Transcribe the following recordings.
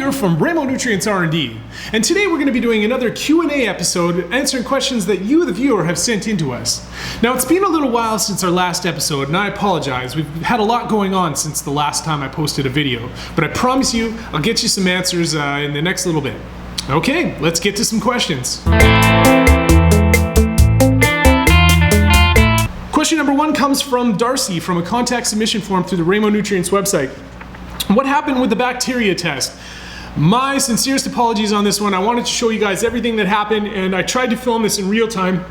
here from Remo Nutrients R&D, and today we're going to be doing another Q&A episode answering questions that you, the viewer, have sent in to us. Now, it's been a little while since our last episode, and I apologize. We've had a lot going on since the last time I posted a video, but I promise you I'll get you some answers in the next little bit. Okay, let's get to some questions. Question number one comes from Darcy from a contact submission form through the Remo Nutrients website. What happened with the bacteria test? My sincerest apologies on this one. I wanted to show you guys everything that happened, and I tried to film this in real time.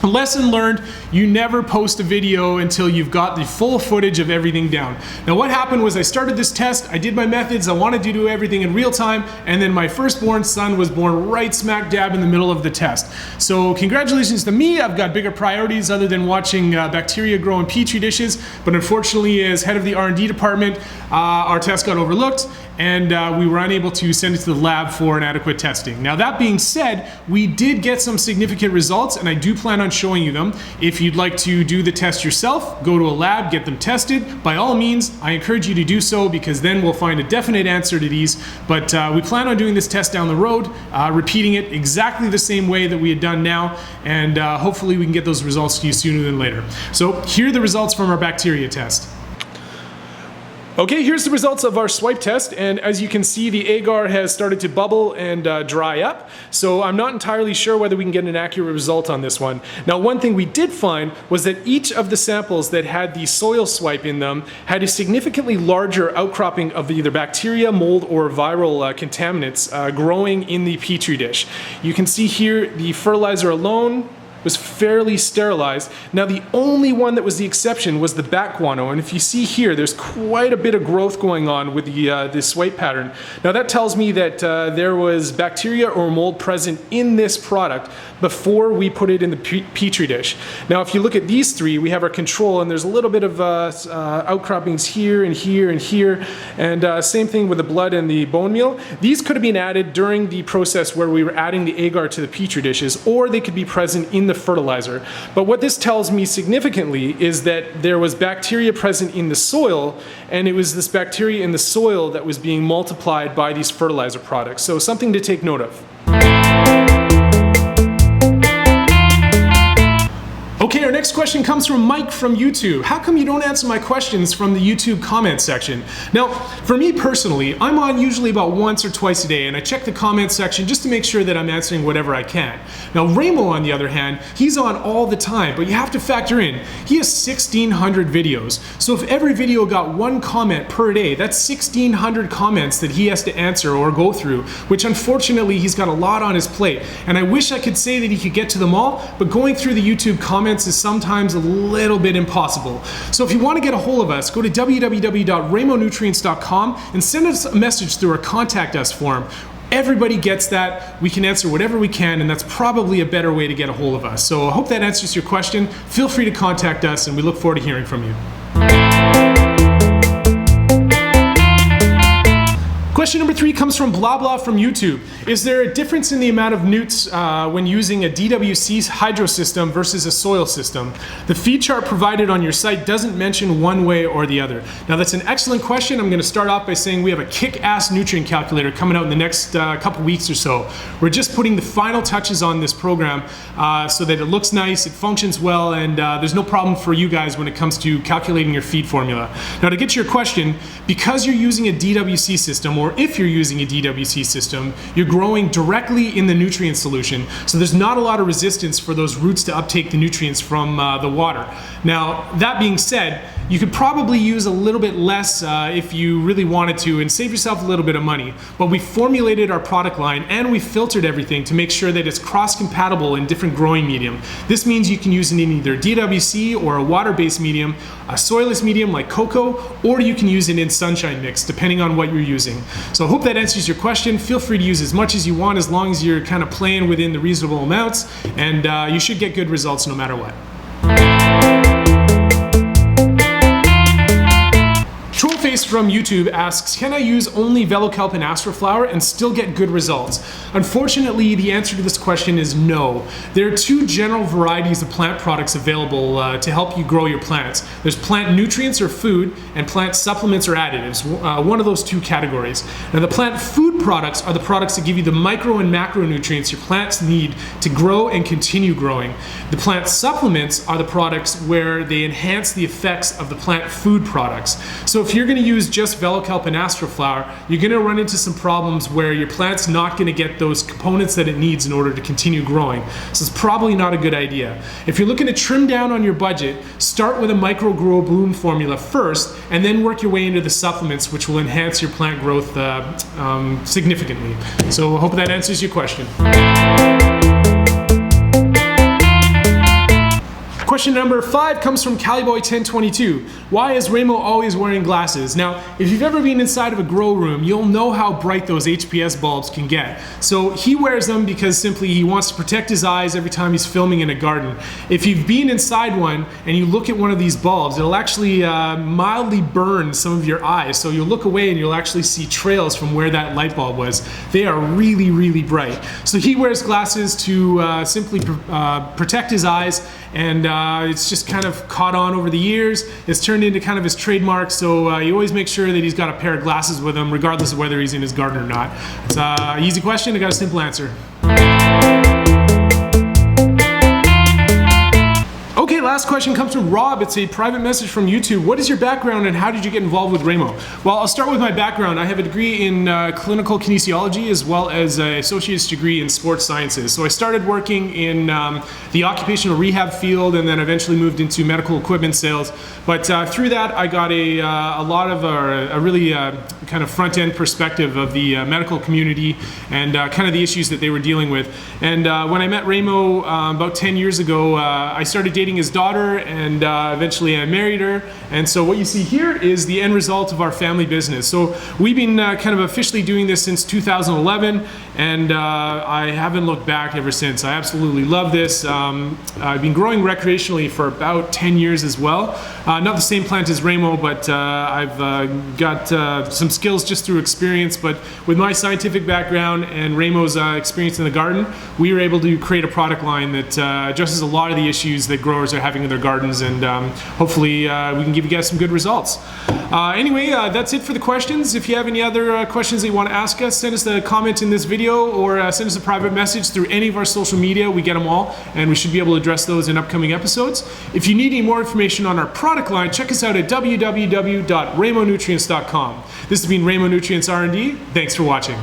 Lesson learned, you never post a video until you've got the full footage of everything down. Now what happened was I started this test, I did my methods, I wanted to do everything in real time, and then my firstborn son was born right smack dab in the middle of the test. So congratulations to me, I've got bigger priorities other than watching bacteria grow in petri dishes, but unfortunately as head of the R&D department, our test got overlooked, and we were unable to send it to the lab for an adequate testing. Now that being said, we did get some significant results, and I do plan on showing you them. If you'd like to do the test yourself, go to a lab, get them tested. By all means, I encourage you to do so, because then we'll find a definite answer to these. But we plan on doing this test down the road, repeating it exactly the same way that we had done now, and hopefully we can get those results to you sooner than later. So here are the results from our bacteria test. Okay, here's the results of our swipe test, and as you can see, the agar has started to bubble and dry up, so I'm not entirely sure whether we can get an accurate result on this one. Now, one thing we did find was that each of the samples that had the soil swipe in them had a significantly larger outcropping of either bacteria, mold, or viral contaminants growing in the petri dish. You can see here the fertilizer alone was fairly sterilized. Now the only one that was the exception was the bat guano, and if you see here, there's quite a bit of growth going on with the swipe pattern. Now that tells me that there was bacteria or mold present in this product before we put it in the petri dish. Now if you look at these three, we have our control, and there's a little bit of outcroppings here and here and here, and same thing with the blood and the bone meal. These could have been added during the process where we were adding the agar to the petri dishes, or they could be present in the fertilizer. But what this tells me significantly is that there was bacteria present in the soil, and it was this bacteria in the soil that was being multiplied by these fertilizer products. So something to take note of. Okay, our next question comes from Mike from YouTube. How come you don't answer my questions from the YouTube comment section? Now, for me personally, I'm on usually about once or twice a day, and I check the comment section just to make sure that I'm answering whatever I can. Now, Remo, on the other hand, he's on all the time, but you have to factor in, he has 1,600 videos. So if every video got one comment per day, that's 1,600 comments that he has to answer or go through, which unfortunately he's got a lot on his plate. And I wish I could say that he could get to them all, but going through the YouTube comments is sometimes a little bit impossible. So if you want to get a hold of us, go to www.remonutrients.com and send us a message through our Contact Us form. Everybody gets that. We can answer whatever we can, and that's probably a better way to get a hold of us. So I hope that answers your question. Feel free to contact us, and we look forward to hearing from you. Question number 3 comes from Blah Blah from YouTube. Is there a difference in the amount of newts when using a DWC hydro system versus a soil system? The feed chart provided on your site doesn't mention one way or the other. Now that's an excellent question. I'm going to start off by saying we have a kick-ass nutrient calculator coming out in the next couple weeks or so. We're just putting the final touches on this program so that it looks nice, it functions well, and there's no problem for you guys when it comes to calculating your feed formula. Now to get to your question, because you're using a DWC system, or if you're using a DWC system, you're growing directly in the nutrient solution, so there's not a lot of resistance for those roots to uptake the nutrients from the water. Now, that being said, you could probably use a little bit less if you really wanted to and save yourself a little bit of money. But we formulated our product line and we filtered everything to make sure that it's cross-compatible in different growing medium. This means you can use it in either DWC or a water-based medium, a soilless medium like cocoa, or you can use it in sunshine mix, depending on what you're using. So I hope that answers your question. Feel free to use as much as you want as long as you're kind of playing within the reasonable amounts, and you should get good results no matter what. Trollface from YouTube asks, can I use only Velo, Kelp, and Astro flower and still get good results? Unfortunately, the answer to this question is no. There are two general varieties of plant products available to help you grow your plants. There's plant nutrients or food, and plant supplements or additives, one of those two categories. Now the plant food products are the products that give you the micro and macronutrients your plants need to grow and continue growing. The plant supplements are the products where they enhance the effects of the plant food products. So if you're going to use just Velo, Kelp, and Astro flower, you're going to run into some problems where your plant's not going to get those components that it needs in order to continue growing. So it's probably not a good idea. If you're looking to trim down on your budget, start with a micro grow bloom formula first, and then work your way into the supplements, which will enhance your plant growth significantly. So I hope that answers your question. Question number 5 comes from Caliboy1022. Why is Remo always wearing glasses? Now, if you've ever been inside of a grow room, you'll know how bright those HPS bulbs can get. So he wears them because simply he wants to protect his eyes every time he's filming in a garden. If you've been inside one and you look at one of these bulbs, it'll actually mildly burn some of your eyes. So you'll look away and you'll actually see trails from where that light bulb was. They are really, really bright. So he wears glasses to simply protect his eyes, and it's just kind of caught on over the years. It's turned into kind of his trademark, so he always makes sure that he's got a pair of glasses with him, regardless of whether he's in his garden or not. It's an easy question, I got a simple answer. Okay, last question comes from Rob. It's a private message from YouTube. What is your background and how did you get involved with Remo? Well, I'll start with my background. I have a degree in clinical kinesiology as well as an associate's degree in sports sciences. So I started working in the occupational rehab field and then eventually moved into medical equipment sales. But through that, I got a lot of a really kind of front-end perspective of the medical community and kind of the issues that they were dealing with. And when I met Remo about 10 years ago, I started dating his daughter, and eventually I married her. And so what you see here is the end result of our family business. So we've been kind of officially doing this since 2011, and I haven't looked back ever since. I absolutely love this. I've been growing recreationally for about 10 years as well. Not the same plant as Remo, but I've got some skills just through experience. But with my scientific background and Remo's experience in the garden, we were able to create a product line that addresses a lot of the issues that growers are having in their gardens, and hopefully we can give you guys some good results. Anyway, that's it for the questions. If you have any other questions that you want to ask us, send us a comment in this video or send us a private message through any of our social media. We get them all, and we should be able to address those in upcoming episodes. If you need any more information on our product line, check us out at www.remonutrients.com. This has been Remo Nutrients R&D. Thanks for watching.